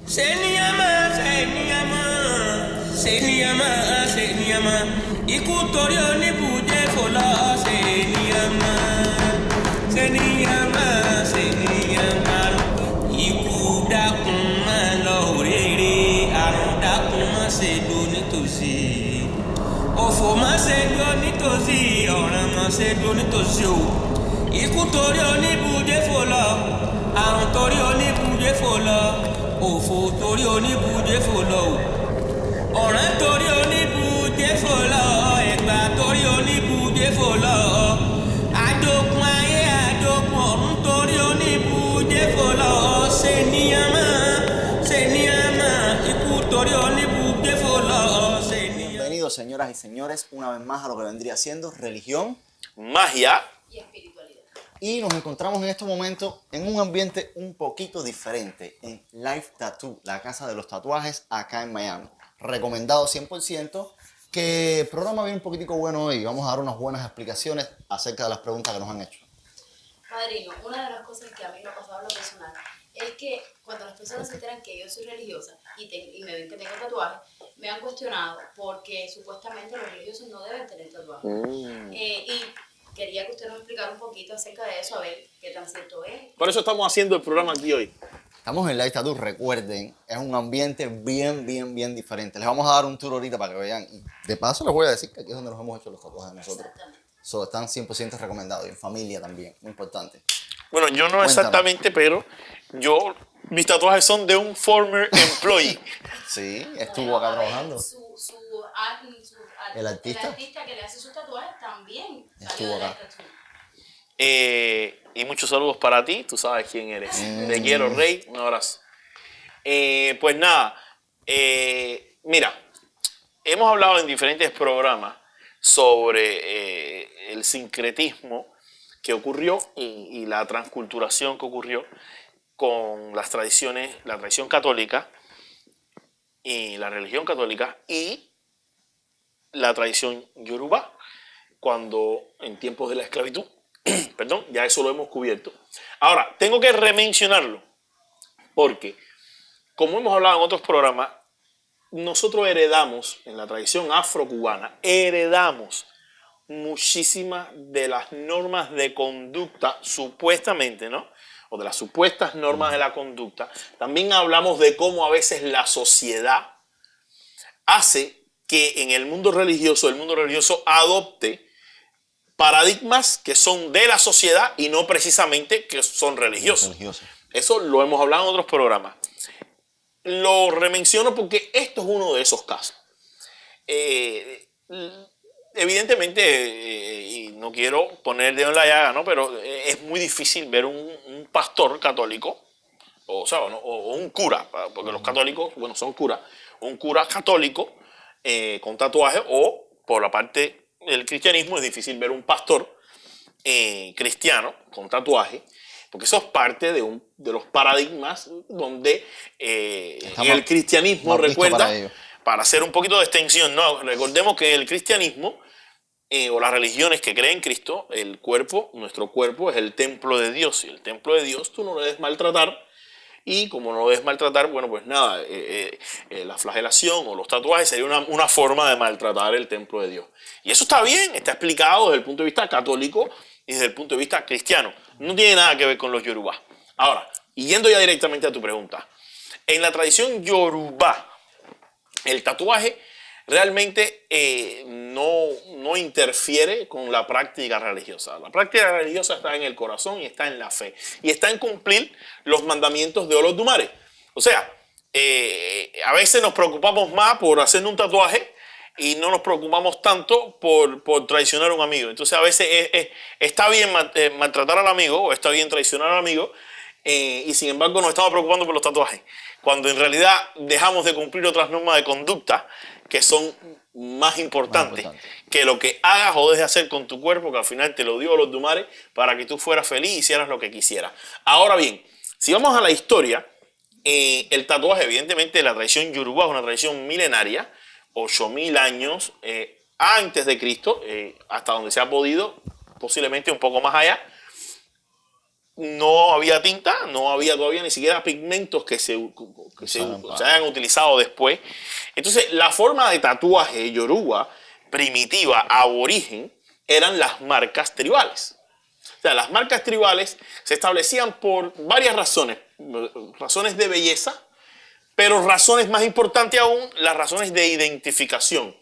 Seniyama, seniyama, seniyama, seniyama. Ikú torí oníbùjẹ́ fòlọ́ seniyama, seniyama, seniyama. Ikú dákun máa lọ òrèrè, àrùn dákun má ṣe dó nítòsí. Òfò má ṣe dó nítòsí, ọ̀ràn má ṣe dó nítòsí o. Ikú torí oníbùjẹ́ fòlọ́, àrùn torí oníbùjẹ́ fòlọ́. Òfò torí oníbùjẹ fò lọ o, ọ̀ràn torí oníbùjẹ fò lọ, ẹ̀gbà torí oníbùjẹ fò lọ, àjogún ayé àjogún ọ̀run torí oníbùjẹ fò lọ, seniyama, seniyama, ikú torí oníbùjẹ fò lọ, seniyama. Bienvenidos, señoras y señores, una vez más a lo que vendría siendo religión, magia y espiritualidad. y nos encontramos en este momento en un ambiente un poquito diferente en Life Tattoo, la casa de los tatuajes acá en Miami. Recomendado 100%, que el programa viene un poquitico bueno hoy. Vamos a dar unas buenas explicaciones acerca de las preguntas que nos han hecho. Padrino, una de las cosas que a mí me ha pasado en lo personal es que cuando las personas se enteran que yo soy religiosa y me ven que tengo tatuajes, me han cuestionado porque supuestamente los religiosos no deben tener tatuajes. Y quería que usted nos explicara un poquito acerca de eso, a ver qué tan cierto es. Por eso estamos haciendo el programa aquí hoy. Estamos en Life Tattoo, recuerden, es un ambiente bien diferente. Les vamos a dar un tour ahorita para que vean. Y de paso les voy a decir que aquí es donde nos hemos hecho los tatuajes nosotros. Exactamente. So, están 100% recomendados y en familia también, muy importante. Bueno, yo no Cuéntame. exactamente, pero mis tatuajes son de un former employee. Sí, estuvo acá trabajando. El artista. El artista que le hace sus tatuajes también Estuvo salió de acá. Life Tattoo. Y muchos saludos para ti, tú sabes quién eres. Te quiero, Rey, un abrazo. Pues nada, mira, hemos hablado en diferentes programas sobre el sincretismo que ocurrió y la transculturación que ocurrió con las tradiciones, la tradición católica y la religión católica y la tradición yoruba, cuando en tiempos de la esclavitud, perdón, ya eso lo hemos cubierto. Ahora, tengo que remencionarlo, porque, como hemos hablado en otros programas, nosotros heredamos, en la tradición afrocubana, heredamos muchísimas de las normas de conducta, supuestamente, ¿no? O de las supuestas normas de la conducta. También hablamos de cómo a veces la sociedad hace que en el mundo religioso adopte paradigmas que son de la sociedad y no precisamente que son religiosos. Eso lo hemos hablado en otros programas. Lo remenciono porque esto es uno de esos casos. Evidentemente, y no quiero poner el dedo en la llaga, ¿no? Pero es muy difícil ver un pastor católico, o un cura, porque los católicos, bueno, son curas, un cura católico con tatuaje, o por la parte del cristianismo es difícil ver un pastor cristiano con tatuaje, porque eso es parte de los paradigmas donde en el cristianismo, recuerda, para hacer un poquito de extensión, ¿no? Recordemos que el cristianismo o las religiones que creen en Cristo, el cuerpo, nuestro cuerpo es el templo de Dios, y el templo de Dios tú no lo debes maltratar. Y como no lo debes maltratar, bueno, pues nada, la flagelación o los tatuajes sería una forma de maltratar el templo de Dios. Y eso está bien, está explicado desde el punto de vista católico y desde el punto de vista cristiano. No tiene nada que ver con los yorubá. Ahora, y yendo ya directamente a tu pregunta, en la tradición yorubá, el tatuaje realmente no interfiere con la práctica religiosa. La práctica religiosa está en el corazón y está en la fe. Y está en cumplir los mandamientos de Olodumare. O sea, a veces nos preocupamos más por hacer un tatuaje y no nos preocupamos tanto por traicionar a un amigo. Entonces a veces está bien maltratar al amigo o está bien traicionar al amigo y sin embargo nos estamos preocupando por los tatuajes. Cuando en realidad dejamos de cumplir otras normas de conducta que son más importantes que lo que hagas o dejes de hacer con tu cuerpo, que al final te lo dio Olodumare para que tú fueras feliz y hicieras lo que quisieras. Ahora bien, si vamos a la historia, el tatuaje, evidentemente, la tradición yoruba es una tradición milenaria, 8.000 años antes de Cristo, hasta donde se ha podido, posiblemente un poco más allá. no había tinta, no había todavía ni siquiera pigmentos que se hayan utilizado después. Entonces, la forma de tatuaje yoruba primitiva, aborigen, eran las marcas tribales. O sea, las marcas tribales se establecían por varias razones. Razones de belleza, pero razones más importantes aún, las razones de identificación.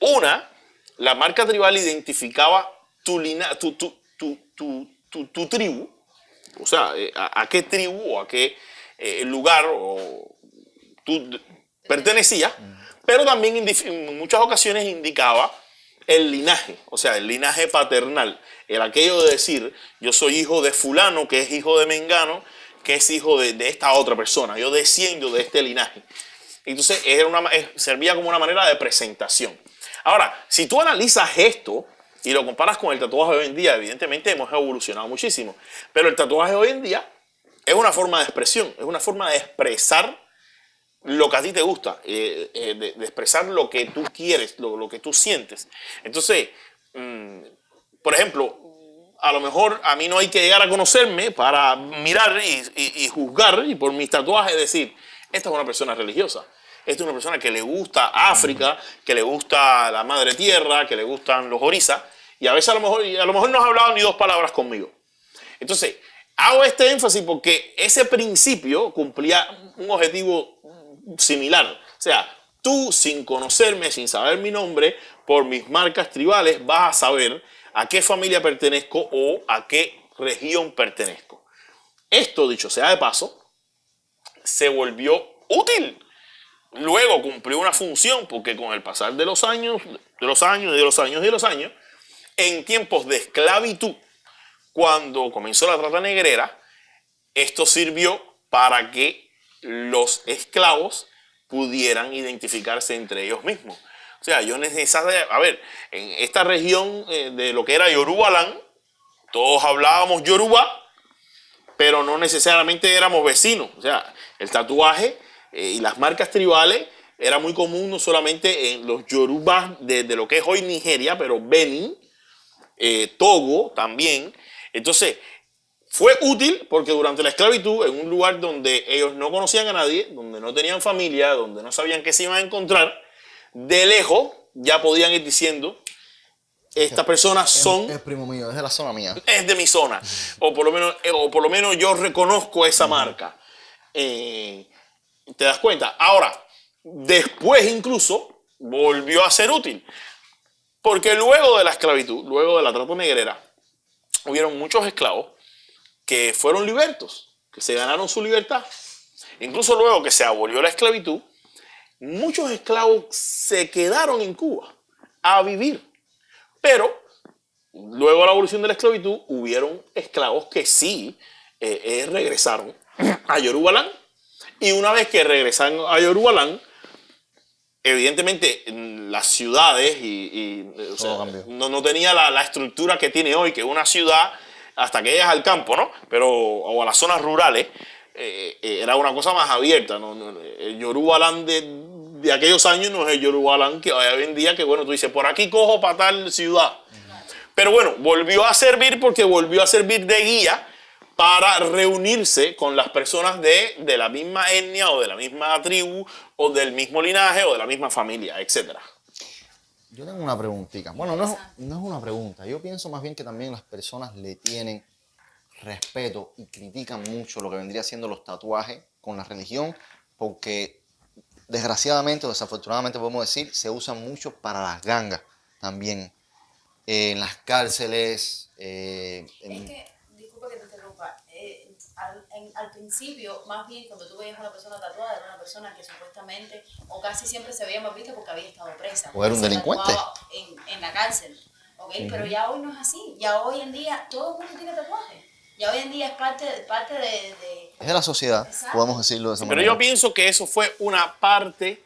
Una, la marca tribal identificaba tu tribu, o sea, a qué tribu o a qué lugar tú pertenecías, pero también en muchas ocasiones indicaba el linaje, o sea, el linaje paternal, el aquello de decir, yo soy hijo de fulano, que es hijo de mengano, que es hijo de esta otra persona, yo desciendo de este linaje. Entonces servía como una manera de presentación. Ahora, si tú analizas esto y lo comparas con el tatuaje hoy en día, evidentemente hemos evolucionado muchísimo, pero el tatuaje hoy en día es una forma de expresión, es una forma de expresar lo que a ti te gusta, de expresar lo que tú quieres, lo que tú sientes. Entonces, por ejemplo, a lo mejor a mí no hay que llegar a conocerme para mirar y juzgar y por mis tatuajes decir, esta es una persona religiosa, esta es una persona que le gusta África, que le gusta la madre tierra, que le gustan los orisas, y a veces a lo mejor no has hablado ni dos palabras conmigo. Entonces, hago este énfasis porque ese principio cumplía un objetivo similar. O sea, tú sin conocerme, sin saber mi nombre, por mis marcas tribales vas a saber a qué familia pertenezco o a qué región pertenezco. Esto, dicho sea de paso, se volvió útil. Luego cumplió una función porque con el pasar de los años, en tiempos de esclavitud, cuando comenzó la trata negrera, esto sirvió para que los esclavos pudieran identificarse entre ellos mismos. O sea, en esta región de lo que era Yorubaland, todos hablábamos Yoruba, pero no necesariamente éramos vecinos. O sea, el tatuaje y las marcas tribales era muy común no solamente en los Yorubas de lo que es hoy Nigeria, pero Benin, Togo también. Entonces, fue útil porque durante la esclavitud, en un lugar donde ellos no conocían a nadie, donde no tenían familia, donde no sabían qué se iban a encontrar, de lejos ya podían ir diciendo, estas personas son... Es primo mío, es de la zona mía. Es de mi zona. O por lo menos yo reconozco esa marca. ¿Te das cuenta? Ahora, después incluso volvió a ser útil. Porque luego de la esclavitud, luego de la trata negrera, hubieron muchos esclavos que fueron libertos, que se ganaron su libertad. Incluso luego que se abolió la esclavitud, muchos esclavos se quedaron en Cuba a vivir. Pero luego de la abolición de la esclavitud, hubieron esclavos que sí regresaron a Yorubaland. Y una vez que regresaron a Yorubaland, evidentemente las ciudades o sea, no tenía la estructura que tiene hoy, que una ciudad, hasta que llegas al campo, ¿no? O a las zonas rurales, era una cosa más abierta, ¿no? El Yorubaland de aquellos años no es el Yorubaland que hoy en día, que bueno, tú dices, por aquí cojo para tal ciudad. Pero bueno, volvió a servir porque volvió a servir de guía para reunirse con las personas de la misma etnia o de la misma tribu o del mismo linaje o de la misma familia, etc. Yo tengo una preguntita. Bueno, no es una pregunta. Yo pienso más bien que también las personas le tienen respeto y critican mucho lo que vendría siendo los tatuajes con la religión, porque desgraciadamente o desafortunadamente podemos decir, se usan mucho para las gangas también. En las cárceles. Disculpa que te interrumpa. Al principio, más bien cuando tú veías a una persona tatuada, era una persona que supuestamente o casi siempre se veía mal vista porque había estado presa. O era un delincuente. En la cárcel. ¿Okay? Pero ya hoy no es así. Ya hoy en día todo el mundo tiene tatuaje. Ya hoy en día es parte de... Es de la sociedad, exacto, podemos decirlo de esa manera. Pero yo pienso que eso fue una parte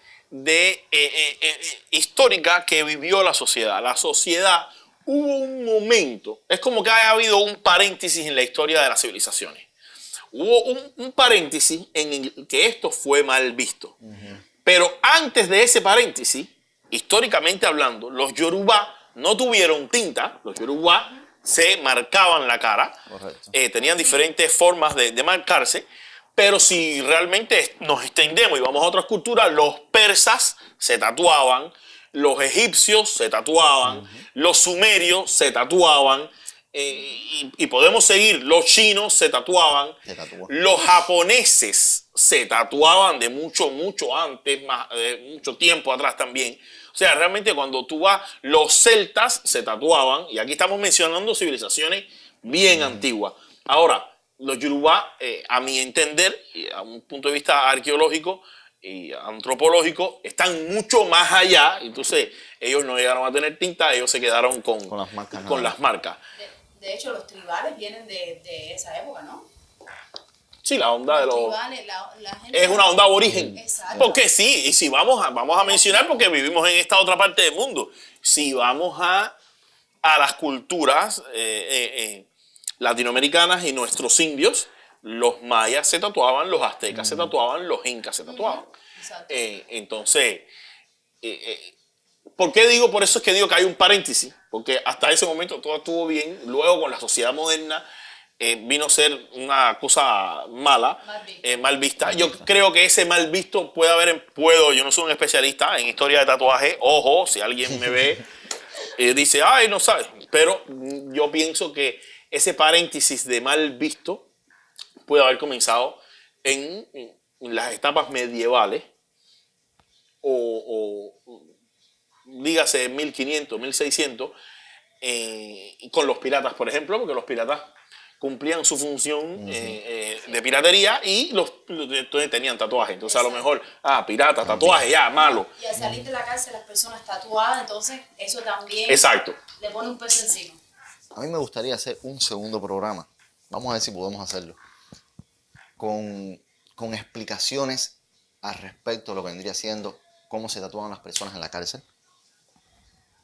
histórica que vivió la sociedad. La sociedad, hubo un momento, es como que haya habido un paréntesis en la historia de las civilizaciones. Hubo un paréntesis en el que esto fue mal visto. Pero antes de ese paréntesis, históricamente hablando, los Yorubá no tuvieron tinta, los Yorubá se marcaban la cara, Correcto. tenían diferentes formas de marcarse, pero si realmente nos extendemos y vamos a otras culturas, los persas se tatuaban, los egipcios se tatuaban, los sumerios se tatuaban, y podemos seguir, los chinos se tatuaban, Se tatuó. los japoneses se tatuaban de mucho antes, de mucho tiempo atrás también. O sea, realmente cuando tú vas, los celtas se tatuaban, y aquí estamos mencionando civilizaciones bien antiguas. Ahora, los Yoruba, a mi entender, y a un punto de vista arqueológico y antropológico, están mucho más allá. Entonces, ellos no llegaron a tener tinta, ellos se quedaron con las marcas, con nada las marcas. De hecho, los tribales vienen de esa época, ¿no? Sí, la onda de Los los... tribales, la gente... Es una onda aborigen. Exacto. Porque sí, y si vamos a mencionar, porque vivimos en esta otra parte del mundo, si vamos a las culturas latinoamericanas y nuestros indios, los mayas se tatuaban, los aztecas se tatuaban, los incas se tatuaban. Exacto. Entonces, ¿por qué digo? Por eso es que digo que hay un paréntesis, porque hasta ese momento todo estuvo bien, luego con la sociedad moderna vino a ser una cosa mala, mal vista. Yo creo que ese mal visto puede haber, yo no soy un especialista en historia de tatuaje, ojo, si alguien me ve, dice, ay, no sabe, pero yo pienso que ese paréntesis de mal visto puede haber comenzado en las etapas medievales, o dígase 1500, 1600, con los piratas, por ejemplo, porque los piratas cumplían su función de piratería y entonces tenían tatuajes. Entonces, a lo mejor, pirata, tatuaje, ya, malo. Y al salir de la cárcel las personas tatuadas, entonces eso también Exacto. le pone un peso encima. A mí me gustaría hacer un segundo programa. Vamos a ver si podemos hacerlo. Con explicaciones al respecto de lo que vendría siendo cómo se tatúan las personas en la cárcel.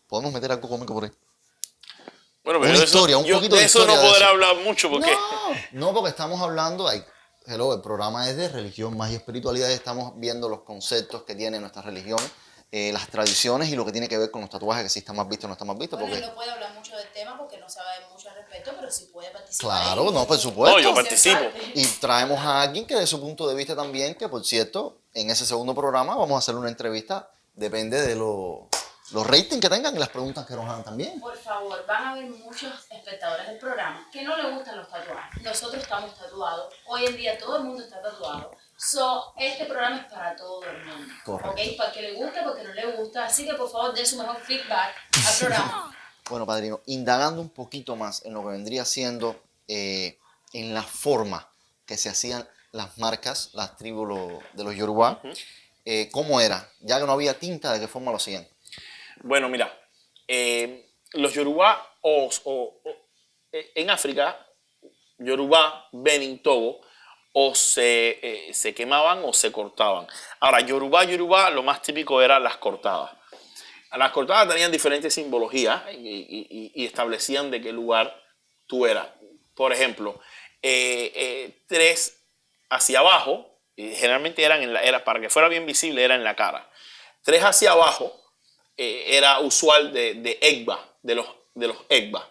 ¿Podemos meter algo cómico por ahí? Bueno, pero Una historia, un poquito de eso historia no de podrá eso. hablar mucho porque... No, porque estamos hablando, el programa es de religión, más y espiritualidad, y estamos viendo los conceptos que tiene nuestra religión, las tradiciones y lo que tiene que ver con los tatuajes, que si está más visto o no está más visto. Bueno, Porque... él no puede hablar mucho del tema porque no sabe mucho al respecto, pero sí puede participar. Claro, no, por supuesto. No, yo participo. Y traemos a alguien que de su punto de vista también, que por cierto, en ese segundo programa vamos a hacer una entrevista, depende de los ratings que tengan y las preguntas que nos hagan también. Por favor, van a haber muchos espectadores del programa que no les gustan los tatuajes. Nosotros estamos tatuados. Hoy en día todo el mundo está tatuado. Este programa es para todo el mundo. Correcto. ¿Ok? Para el que le guste, para el que no le gusta. Así que por favor, den su mejor feedback al programa. Bueno, padrino, indagando un poquito más en lo que vendría siendo en la forma que se hacían las marcas, las tribus de los Yoruba, ¿cómo era? Ya que no había tinta, ¿de qué forma lo hacían? Bueno, mira, los Yoruba en África, Yoruba, Benin, Togo, o se quemaban o se cortaban. Ahora, Yoruba, lo más típico eran las cortadas. Las cortadas tenían diferentes simbologías y establecían de qué lugar tú eras. Por ejemplo, 3 hacia abajo, generalmente era para que fuera bien visible, era en la cara. 3 hacia abajo era usual de Egba, de los Egba.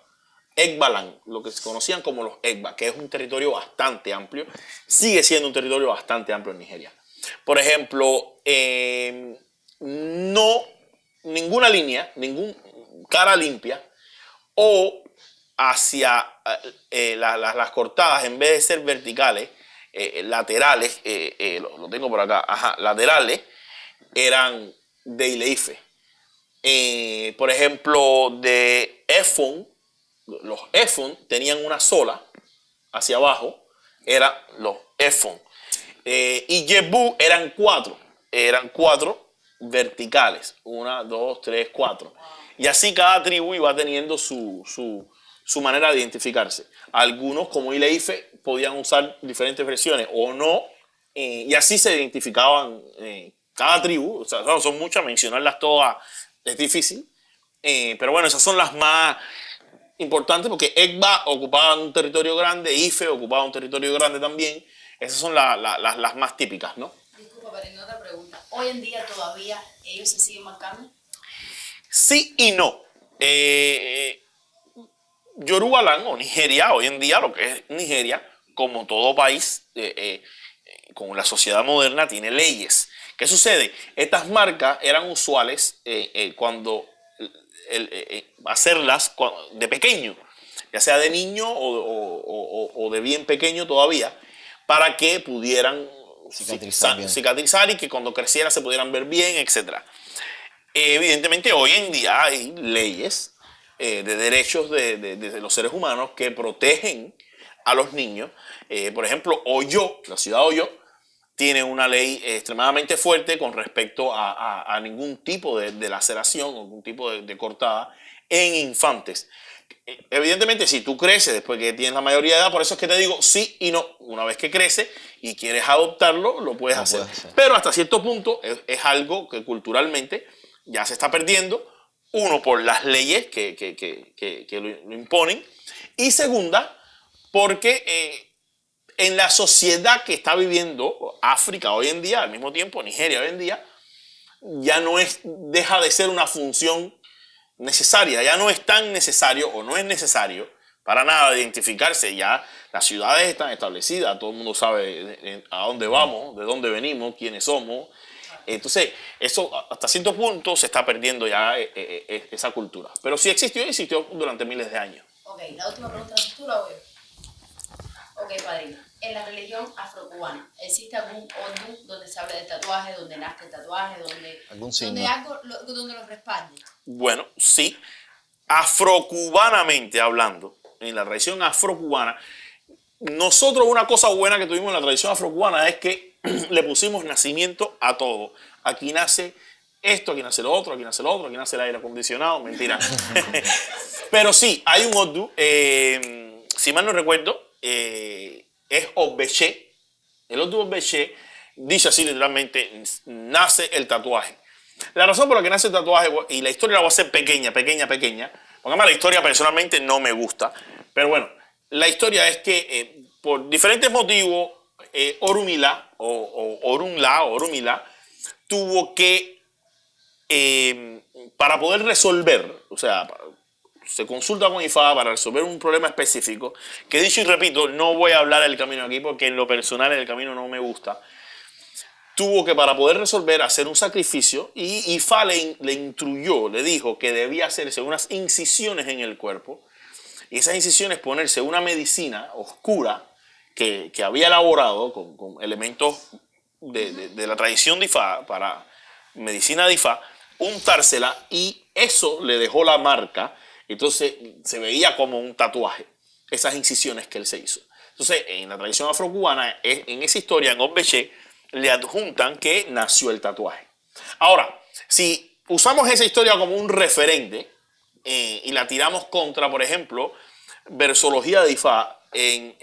Egbaland, lo que se conocían como los Egba, que es un territorio bastante amplio, sigue siendo un territorio bastante amplio en Nigeria. Por ejemplo, ninguna línea, ninguna cara limpia, o hacia las cortadas, en vez de ser verticales, laterales, lo tengo por acá, laterales, eran de Ile-Ife. Por ejemplo, de Efon, los Efon tenían una sola hacia abajo, eran los Efon. Y Yebu eran 4 verticales, 1, 2, 3, 4. Y así cada tribu iba teniendo su manera de identificarse. Algunos, como Ile-Ife, podían usar diferentes versiones o no, y así se identificaban cada tribu. O sea, son muchas, mencionarlas todas es difícil, pero bueno, esas son las más importantes porque Egba ocupaba un territorio grande, Ife ocupaba un territorio grande también. Esas son las más típicas, ¿no? Disculpa, pero tengo otra pregunta. ¿Hoy en día todavía ellos se siguen marcando? Sí y no. Yorubaland o Nigeria, hoy en día lo que es Nigeria, como todo país con la sociedad moderna, tiene leyes. ¿Qué sucede? Estas marcas eran usuales cuando hacerlas de pequeño, ya sea de niño o de bien pequeño todavía, para que pudieran cicatrizar y que cuando creciera se pudieran ver bien, etc. Evidentemente hoy en día hay leyes de derechos de los seres humanos que protegen a los niños. Por ejemplo, Oyo, la ciudad de Oyo, tiene una ley extremadamente fuerte con respecto a ningún tipo de laceración o algún tipo de cortada en infantes. Evidentemente, si tú creces después que tienes la mayoría de edad, por eso es que te digo sí y no. Una vez que creces y quieres adoptarlo, lo puedes hacer. Pero hasta cierto punto es algo que culturalmente ya se está perdiendo. Uno, por las leyes que lo imponen. Y segunda, porque en la sociedad que está viviendo África hoy en día, al mismo tiempo Nigeria hoy en día, ya no deja de ser una función necesaria, ya no es tan necesario o no es necesario para nada identificarse. Ya las ciudades están establecidas, todo el mundo sabe a dónde vamos, de dónde venimos, quiénes somos. Entonces, eso hasta cierto punto se está perdiendo ya esa cultura. Pero sí existió durante miles de años. Ok, la última pregunta, ¿tú la voy? Ok, padrino. En la religión afrocubana, ¿existe algún odú donde se habla de tatuaje, donde nace el tatuaje, donde donde los respalde? Bueno, sí. Afrocubanamente hablando, en la tradición afrocubana, nosotros una cosa buena que tuvimos en la tradición afrocubana es que le pusimos nacimiento a todo. Aquí nace esto, aquí nace lo otro, aquí nace lo otro, aquí nace el aire acondicionado, mentira. Pero sí, hay un odú, si mal no recuerdo, es Obeche. El odú Obeche dice así literalmente, nace el tatuaje. La razón por la que nace el tatuaje, y la historia la voy a hacer pequeña, porque además la historia personalmente no me gusta, pero bueno, la historia es que por diferentes motivos, Orunmila o Orunmila tuvo que, para poder resolver, o sea, se consulta con Ifá para resolver un problema específico, que dicho y repito, no voy a hablar del camino aquí porque en lo personal el camino no me gusta. Tuvo que, para poder resolver, hacer un sacrificio y Ifá le instruyó, le dijo que debía hacerse unas incisiones en el cuerpo y esas incisiones ponerse una medicina oscura que había elaborado con elementos de la tradición de Ifá, para medicina de Ifá, untársela y eso le dejó la marca. Entonces se veía como un tatuaje, esas incisiones que él se hizo. Entonces en la tradición afrocubana, en esa historia, en Obeche, le adjuntan que nació el tatuaje. Ahora, si usamos esa historia como un referente y la tiramos contra, por ejemplo, versología de Ifá en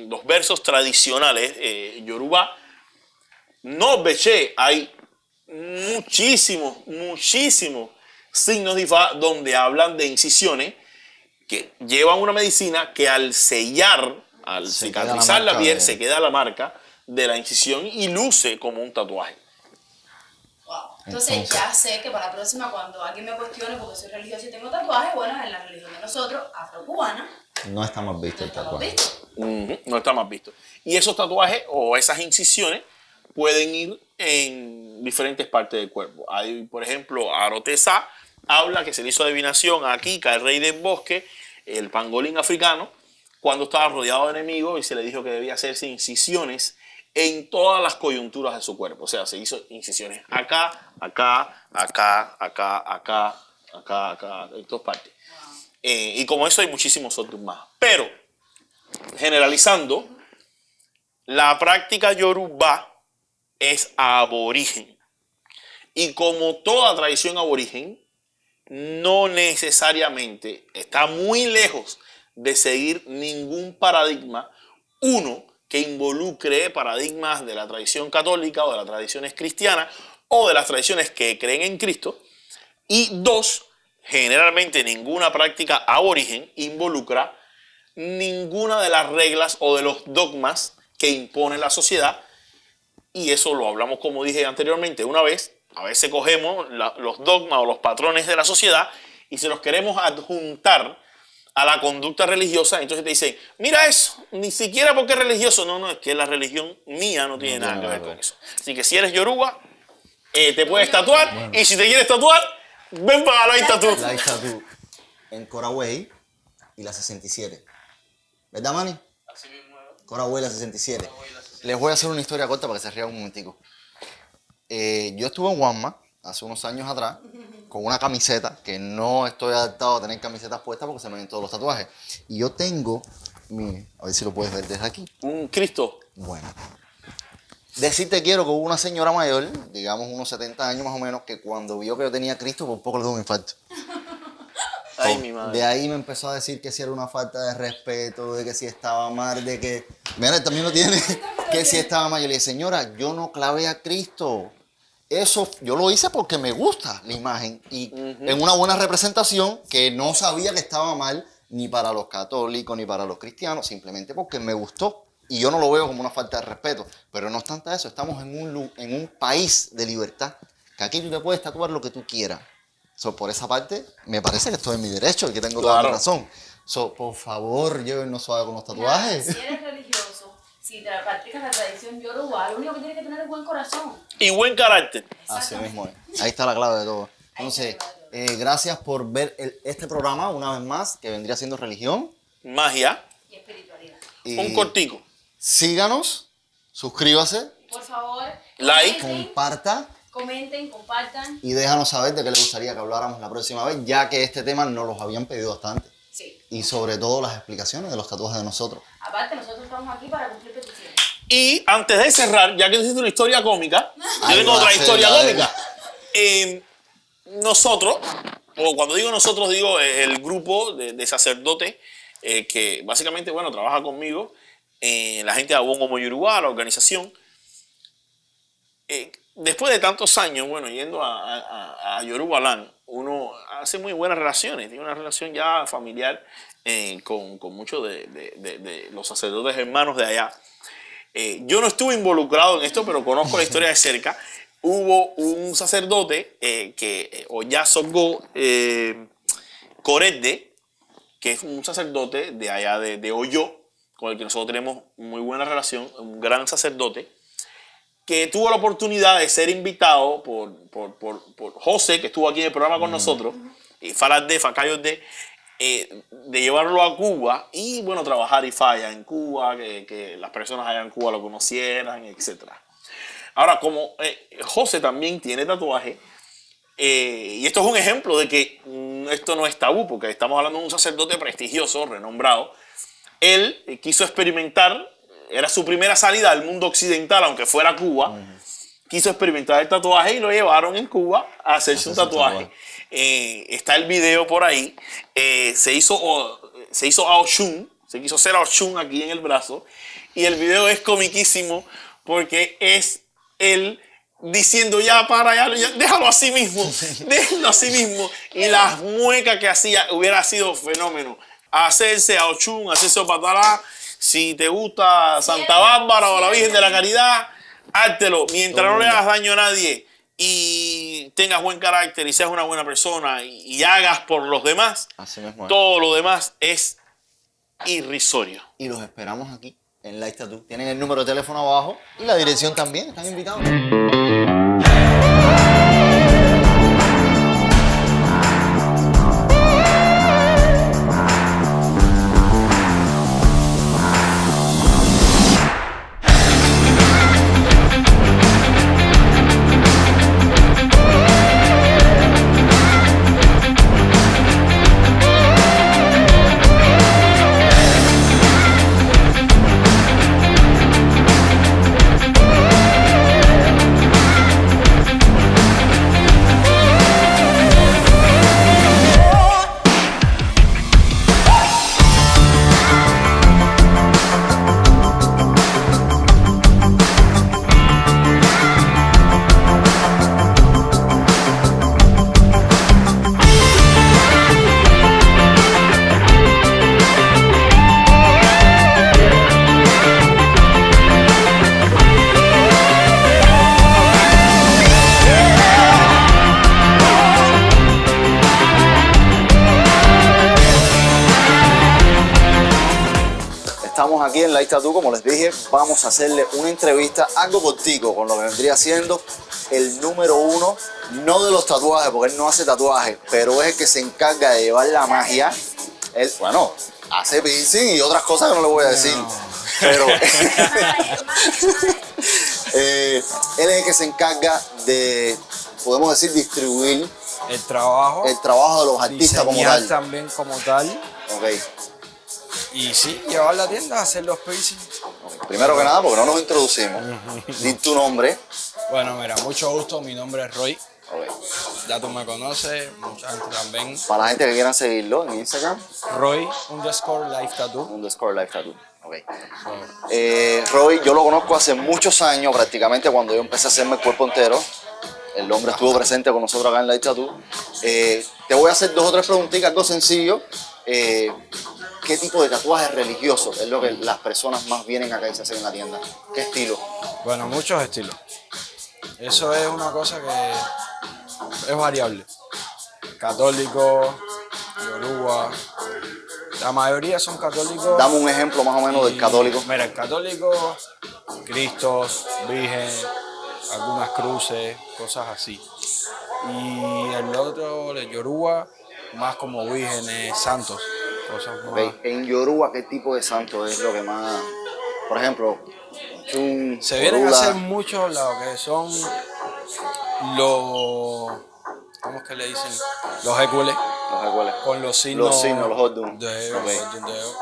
los versos tradicionales Yoruba, no Obeche, hay muchísimos signos de Ifá donde hablan de incisiones que llevan una medicina que al sellar, al cicatrizar la piel, se queda la marca de la incisión y luce como un tatuaje. Wow. Entonces ya sé que para la próxima, cuando alguien me cuestione porque soy religioso y tengo tatuaje, bueno, en la religión de nosotros, afrocubana, no está más visto el tatuaje. No está más visto. Y esos tatuajes o esas incisiones pueden ir en diferentes partes del cuerpo. Hay, por ejemplo, Arotesa habla que se le hizo adivinación a Kika, el rey del bosque, el pangolín africano, cuando estaba rodeado de enemigos y se le dijo que debía hacerse incisiones en todas las coyunturas de su cuerpo. O sea, se hizo incisiones acá, en todas partes. Y como eso hay muchísimos otros más. Pero, generalizando, la práctica yoruba es aborigen. Y como toda tradición aborigen, no necesariamente está muy lejos de seguir ningún paradigma, uno, que involucre paradigmas de la tradición católica o de las tradiciones cristianas o de las tradiciones que creen en Cristo, y dos, generalmente ninguna práctica aborigen involucra ninguna de las reglas o de los dogmas que impone la sociedad, y eso lo hablamos, como dije anteriormente, una vez. A veces cogemos los dogmas o los patrones de la sociedad y se los queremos adjuntar a la conducta religiosa, entonces te dicen, mira eso, ni siquiera porque es religioso. No, es que la religión mía no tiene nada que ver con eso. Así que si eres yoruba, te puedes tatuar, y si te quieres tatuar, ven para Live Tattoo. Live Tattoo en Coraway y la 67. ¿Verdad, Manny? Así mismo. Coraway, la 67. Les voy a hacer una historia corta para que se rían un momentico. Yo estuve en Walmart hace unos años atrás con una camiseta, que no estoy adaptado a tener camisetas puestas porque se me ven todos los tatuajes. Y yo tengo, mire, a ver si lo puedes ver desde aquí. Un Cristo. Bueno. Decirte quiero que hubo una señora mayor, digamos unos 70 años más o menos, que cuando vio que yo tenía Cristo, por poco le dio un infarto. Ay, mi madre. De ahí me empezó a decir que si era una falta de respeto, de que si estaba mal, de que... Mira, él también lo tiene, que si estaba mal. Yo le dije, señora, yo no clavé a Cristo. Eso yo lo hice porque me gusta la imagen y en una buena representación que no sabía que estaba mal ni para los católicos ni para los cristianos, simplemente porque me gustó. Y yo no lo veo como una falta de respeto. Pero no obstante eso, estamos en un país de libertad, que aquí tú te puedes tatuar lo que tú quieras. Por esa parte, me parece que estoy en mi derecho y que tengo toda la razón. Por favor, llévennos suave con los tatuajes. Si eres religioso, si practicas la tradición yoruba, lo único que tienes que tener es buen corazón. Y buen carácter. Así mismo es. Ahí está la clave de todo. Entonces, gracias por ver este programa una vez más, que vendría siendo religión. Magia. Y espiritualidad. Un cortico. Síganos, suscríbase, Por favor, Like. comparta comenten, compartan. y déjanos saber de qué les gustaría que habláramos la próxima vez, ya que este tema nos los habían pedido bastante. Sí. Y sobre todo las explicaciones de los tatuajes de nosotros. Aparte, nosotros estamos aquí para cumplir peticiones. Y antes de cerrar, ya que necesito una historia cómica, yo Ahí tengo va otra a ser historia la cómica. Nosotros, o cuando digo nosotros, digo el grupo de sacerdotes que básicamente, bueno, trabaja conmigo, la gente de Abongo Moyurubá, la organización. Después de tantos años, bueno, yendo a Yorubalán, uno hace muy buenas relaciones, tiene una relación ya familiar con muchos de los sacerdotes hermanos de allá. Yo no estuve involucrado en esto, pero conozco la historia de cerca. Hubo un sacerdote Oyasogo Corede, que es un sacerdote de allá de Oyo, con el que nosotros tenemos muy buena relación, un gran sacerdote, que tuvo la oportunidad de ser invitado por José, que estuvo aquí en el programa con nosotros, y Facayo de llevarlo a Cuba y, bueno, trabajar IFAYA en Cuba, que las personas allá en Cuba lo conocieran, etc. Ahora, como José también tiene tatuaje, y esto es un ejemplo de que esto no es tabú, porque estamos hablando de un sacerdote prestigioso, renombrado. Él quiso experimentar, era su primera salida al mundo occidental, aunque fuera Cuba. Quiso experimentar el tatuaje y lo llevaron en Cuba a hacerse un tatuaje. Está el video por ahí. Se hizo Aoshun, se quiso hacer Aoshun aquí en el brazo. Y el video es comiquísimo porque es él diciendo ya, déjalo así mismo, déjalo así mismo. Y las muecas que hacía hubiera sido fenómeno. Hacerse Aoshun, hacerse Opatalá. Si te gusta Santa Bárbara o la Virgen de la Caridad, hártelo. Mientras no le hagas daño a nadie y tengas buen carácter y seas una buena persona y hagas por los demás, Así mismo es. todo lo demás es irrisorio. Y los esperamos aquí en Live Tattoo. Tienen el número de teléfono abajo y la dirección también. Están invitados. aquí en Live Tattoo, como les dije, vamos a hacerle una entrevista, algo cortico, con lo que vendría siendo el número 1, no de los tatuajes, porque él no hace tatuajes, pero es el que se encarga de llevar la magia. Él, bueno, hace piercing y otras cosas que no le voy a decir, pero él es el que se encarga de, podemos decir, distribuir el trabajo de los artistas como diseñar tal. también como tal. Ok. Y sí, llevar a la tienda a hacer los piercings. Primero que nada, porque no nos introducimos, di tu nombre. Bueno, mira, mucho gusto, mi nombre es Roy. Ok. Ya tú me conoces, mucha gente también. Para la gente que quieran seguirlo en Instagram, Roy_Life Tattoo. _Life Tattoo. Okay. Roy, yo lo conozco hace muchos años, prácticamente cuando yo empecé a hacerme el cuerpo entero. El hombre estuvo presente con nosotros acá en Live Tattoo. Te voy a hacer 2 o 3 preguntitas, algo sencillo. ¿Qué tipo de tatuaje religioso es lo que las personas más vienen acá y se hacen en la tienda? ¿Qué estilo? Bueno, muchos estilos. Eso es una cosa que es variable. Católico, yoruba. La mayoría son católicos. Dame un ejemplo más o menos del católico. Mira, el católico, Cristos, Virgen, algunas cruces, cosas así. Y el otro, el yoruba, más como vírgenes, santos, cosas más. Okay. En Yoruba, ¿qué tipo de santo es lo que más? Por ejemplo, Se vienen a hacer mucho lo que son los, ¿cómo es que le dicen? Los écules. Los recuerdos. Con los signos. Los Hodun. De Okay. Hodun de Eo.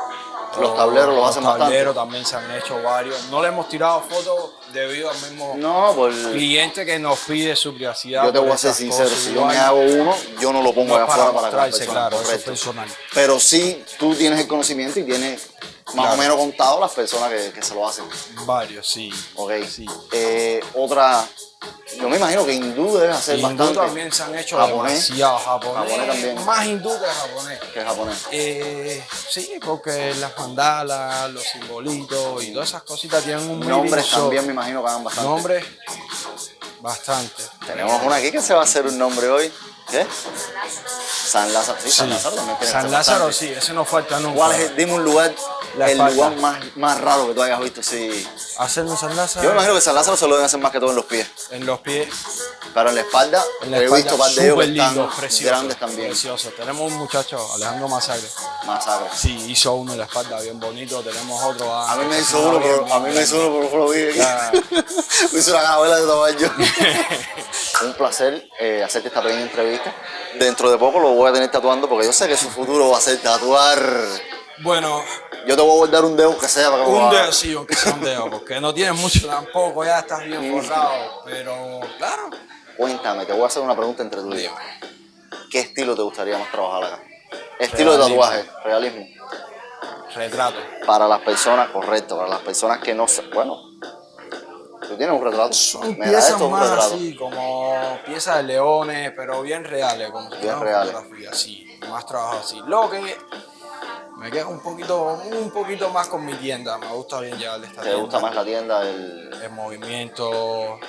Los tableros los hacen bastante. Los tableros también se han hecho varios. No le hemos tirado fotos debido al mismo No, por... cliente que nos pide su privacidad. Yo te por voy a ser esas sincero, cosas. si yo me hago uno, yo no lo pongo No allá es para afuera para que las mostrarse, personas, claro, eso es correcto. personal. Pero sí, tú tienes el conocimiento y tienes más Claro. o menos contado las personas que se lo hacen. Varios, sí. Ok. Sí. Otra, yo me imagino que hindú debes hacer Hindú bastante. también se han hecho Japonés. demasiado. Japonés También. más hindú que japonés. Que es japonés. Sí, porque las mandalas, los simbolitos y todas esas cositas tienen un Nombres meaning, so- también me imagino que hagan bastante. Nombres, bastante. Tenemos una aquí que se va a hacer un nombre hoy. ¿Qué? San Lázaro. Sí, San Sí. Lázaro también tiene que San ser Lázaro, bastante. sí, ese no falta nunca. ¿Cuál es? Dime un lugar, La el espalda. lugar más raro que tú hayas visto. Sí. Hacer un San Lázaro Yo me imagino que San Lázaro se lo deben hacer más que todo en los pies. en los pies, Pero en la espalda, en la he espalda, visto par de ellos que súper lindo, están precioso. grandes también. Precioso. Tenemos un muchacho, Alejandro Masacre. Masacre. Sí, hizo uno en la espalda bien bonito. Tenemos otro. A mí me hizo uno, pero lo vi. Ya. Me hizo una cabuela de tamaño. Un placer hacerte esta pequeña entrevista. Dentro de poco lo voy a tener tatuando porque yo sé que su futuro va a ser tatuar. Bueno, Yo te voy a guardar un dedo que sea para que lo un hagas. dedo, sí, aunque sea un dedo, porque no tienes mucho tampoco, ya estás bien forrado. Pero, claro. Cuéntame, te voy a hacer una pregunta entre tú y yo. ¿Qué estilo te gustaría más trabajar acá? Estilo Realismo. de tatuaje, realismo. Retrato. Para las personas, correcto, para las personas que no se... Bueno, tú tienes un retrato. Son Me da piezas esto un más retrato. así, como piezas de leones, pero bien reales, como si Bien fuera reales. fotografía, sí, más trabajo así. Lo que me queda un poquito más con mi tienda, me gusta bien llevarle esta ¿Te tienda. gusta más la tienda? El movimiento,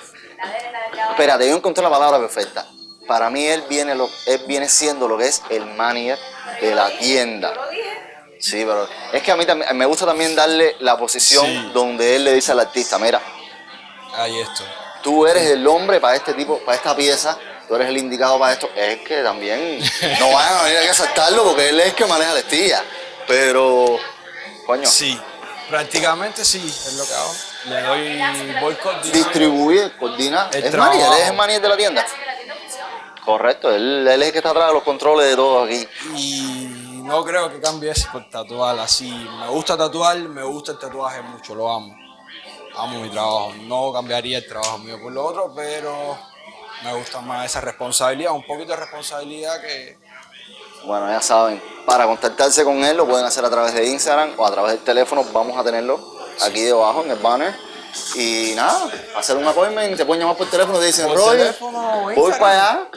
Espérate, yo encontré la palabra perfecta. Para mí él viene siendo lo que es el manager de la tienda. Sí, pero es que a mí también, me gusta también darle la posición Sí. donde él le dice al artista, mira, ahí esto. tú eres el hombre para este tipo, para esta pieza, tú eres el indicado para esto. Es que también no van a venir a saltarlo porque él es el que maneja la estilla. Pero, coño, Sí, prácticamente sí, es lo que hago. Le doy, voy coordinando. distribuye, coordina. El Es trabajo. manager, él es el manager de la tienda. Correcto, él es el que está atrás de los controles de todo aquí. Y no creo que cambie eso por tatuar así. Me gusta tatuar, me gusta el tatuaje mucho, lo amo. Amo mi trabajo. No cambiaría el trabajo mío por lo otro, pero me gusta más esa responsabilidad, un poquito de responsabilidad que... Bueno, ya saben, para contactarse con él lo pueden hacer a través de Instagram o a través del teléfono. Vamos a tenerlo aquí debajo en el banner. Y nada, hacer un appointment, te pueden llamar por teléfono y te dicen, Por Roy, teléfono o voy Instagram. para allá.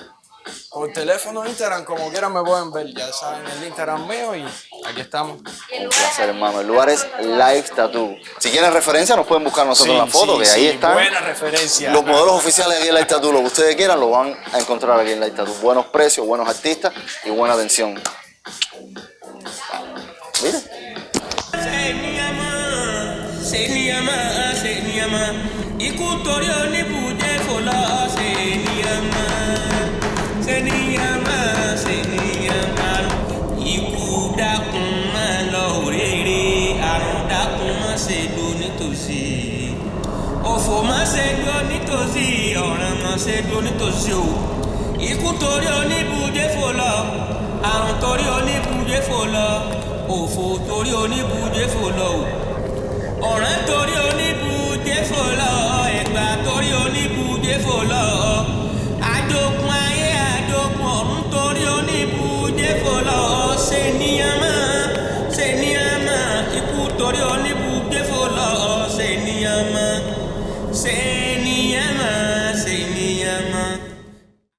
Por teléfono, Instagram, como quieran me pueden ver. Ya saben el Instagram mío y aquí estamos. Un placer, hermano. El lugar es Live Tattoo. Si quieren referencia, nos pueden buscar nosotros en la foto, que ahí están. Buena referencia. Los modelos oficiales aquí en Live Tattoo, lo que ustedes quieran, lo van a encontrar aquí en Live Tattoo. Buenos precios, buenos artistas y buena atención. Mira. Say mi amor. ṣèníyàmá ikú torí oníbùjẹ fò lọ ṣèníyàmá ikú dákun máa lọ òrèrè àrùn dákun má ṣe dó nítòsí òfò má ṣe dó nítòsí ọ̀ràn má ṣe dó nítòsí o ikú torí oníbùjẹ fò lọ àrùn torí oníbùjẹ fò lọ òfò torí oníbùjẹ fò lọ o ọ̀ràn torí oníbùjẹ fò lọ ẹ̀gbà torí oníbùjẹ fò lọ àjogún ayé àjogún ọ̀run torí oníbùjẹ fò lọ ṣèníyàmá ikú torí oníbùjẹ fò lọ ṣèníyàmá.